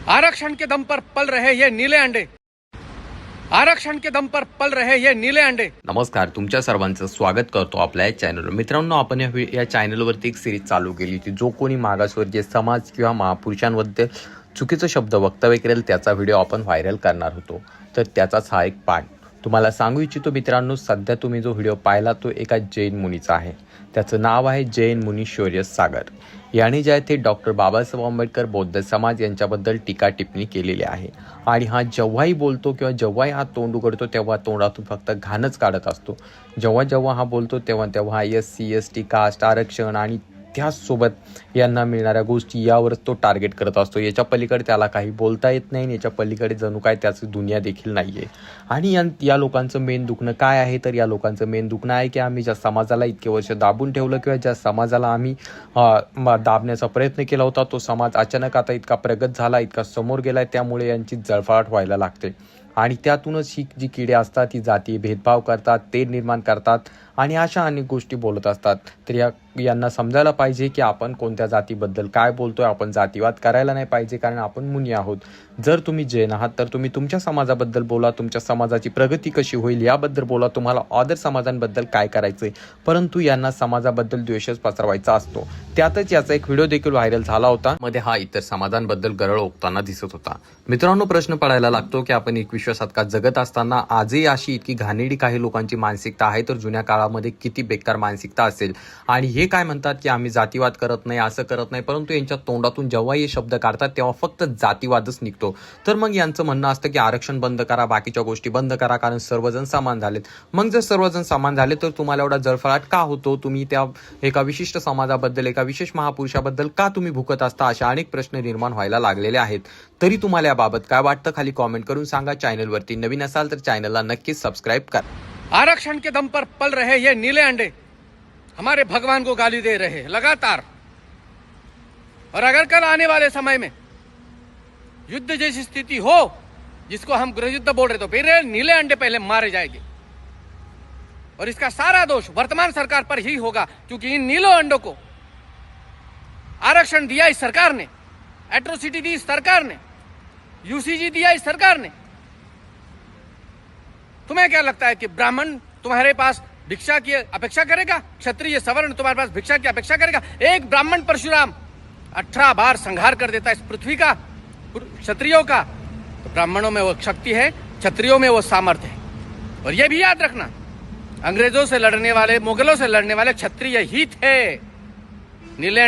आरक्षण के दम पर पल रहे ये नीले अंडे, आरक्षण के दम पर पल रहे ये नीले अंडे। नमस्कार, तुमच्या सर्वांचं स्वागत करतो आपल्या या चॅनलवर। मित्रांनो, आपण या चॅनलवरती एक सिरीज चालू केली होती, जो कोणी मागासवर्गीय समाज किंवा महापुरुषांबद्दल चुकीचं शब्द वक्तव्य करेल त्याचा व्हिडिओ आपण व्हायरल करणार होतो। तर त्याचाच हा एक पार्ट तुम्हाला सांगू इच्छितो। मित्रांनो, सध्या तुम्ही जो व्हिडिओ पाहिला तो एका जैन मुनीचा आहे। त्याचं नाव आहे जैन मुनी शौर्य सागर। याने जे आहे ते डॉक्टर बाबासाहेब आंबेडकर बौद्ध समाज यांच्याबद्दल टीका टिप्पणी केलेली आहे। आणि हा जेव्हाही बोलतो किंवा जेव्हाही हा तोंड उघडतो तेव्हा तोंडातून फक्त घाणच काढत असतो। जेव्हा हा बोलतो तेव्हा SC ST कास्ट आरक्षण आणि त्याचसोबत यांना मिळणाऱ्या गोष्टी यावरच तो टार्गेट करत असतो। याच्या पलीकडे त्याला काही बोलता येत नाही, याच्या पलीकडे जणू काय त्याची दुनिया देखील नाही आहे। आणि या लोकांचं मेन दुखणं काय आहे, तर या लोकांचं मेन दुखणं आहे की आम्ही ज्या समाजाला इतके वर्ष दाबून ठेवलं किंवा ज्या समाजाला आम्ही दाबण्याचा प्रयत्न केला होता, तो समाज अचानक आता इतका प्रगत झाला, इतका समोर गेलाय, त्यामुळे यांची जळफळाट व्हायला लागते। आणि त्यातूनच ही जी किडे असतात ती जाती भेदभाव करतात, ते निर्माण करतात आणि अशा अनेक गोष्टी बोलत असतात। तर यांना समजायला पाहिजे की आपण कोणत्या जातीबद्दल काय बोलतोय। आपण जातीवाद करायला नाही पाहिजे, कारण आपण मुनी आहोत। जर तुम्ही जैन आहात तर तुम्ही तुमच्या समाजाबद्दल बोला, तुमच्या समाजाची प्रगती कशी होईल याबद्दल बोला, तुम्हाला अदर समाजांबद्दल काय करायचंय। परंतु यांना समाजाबद्दल द्वेषच पसरवायचा असतो। त्यातच याचा एक व्हिडिओ देखील व्हायरल झाला होता, मध्ये हा इतर समाजांबद्दल गरळ ओकताना दिसत होता। मित्रांनो, प्रश्न पडायला लागतो की आपण 21व्या शतकात जगत असताना आजही अशी इतकी घाणेरडी काही लोकांची मानसिकता आहे, तर जुन्या काळामध्ये किती बेकार मानसिकता असेल। आणि हे काय म्हणतात की आम्ही जातीवाद करत नाही, असं करत नाही, परंतु यांच्या तोंडातून जेव्हा हे शब्द काढतात तेव्हा फक्त जातीवादच निघतो। तर मग यांचं म्हणणं असतं की आरक्षण बंद करा, बाकीच्या गोष्टी बंद करा, कारण सर्वजण समान झालेत। मग जर सर्वजण समान झाले तर तुम्हाला एवढा जळफळाट का होतो? तुम्ही त्या एका विशिष्ट समाजाबद्दल, एका विशेष महापुरुषाबद्दल का तुम्ही भुकत असता? अशा अनेक प्रश्न निर्माण व्हायला लागलेले आहेत। तरी तुम्हाला याबाबत काय वाटतं खाली कॉमेंट करून सांगा। चॅनलवरती नवीन असाल तर चॅनलला नक्कीच सबस्क्राईब करा। आरक्षण के दम पर पल रहे ये नीले अंडे हमारे भगवान को गाली दे रहे हैं लगातार। और अगर कल आने वाले समय में युद्ध जैसी स्थिति हो, जिसको हम गृह युद्ध बोल रहे, तो फिर नीले अंडे पहले मारे जाएंगे। और इसका सारा दोष वर्तमान सरकार पर ही होगा, क्योंकि इन नीलो अंडों को आरक्षण दिया इस सरकार ने, एट्रोसिटी दी इस सरकार ने, UCG दिया इस सरकार ने। तुम्हें क्या लगता है कि ब्राह्मण तुम्हारे पास भिक्षा की अपेक्षा करेगा? क्षत्रिय सवर्ण तुम्हारे पास भिक्षा की अपेक्षा करेगा? एक ब्राह्मण परशुराम 18 बार संहार कर देता है इस पृथ्वी का, क्षत्रियों का। तो ब्राह्मणों में वो शक्ति है, क्षत्रियों में वो सामर्थ्य है। और ये भी याद रखना, अंग्रेजों से लड़ने वाले, मुगलों से लड़ने वाले क्षत्रिय ही थे। नीले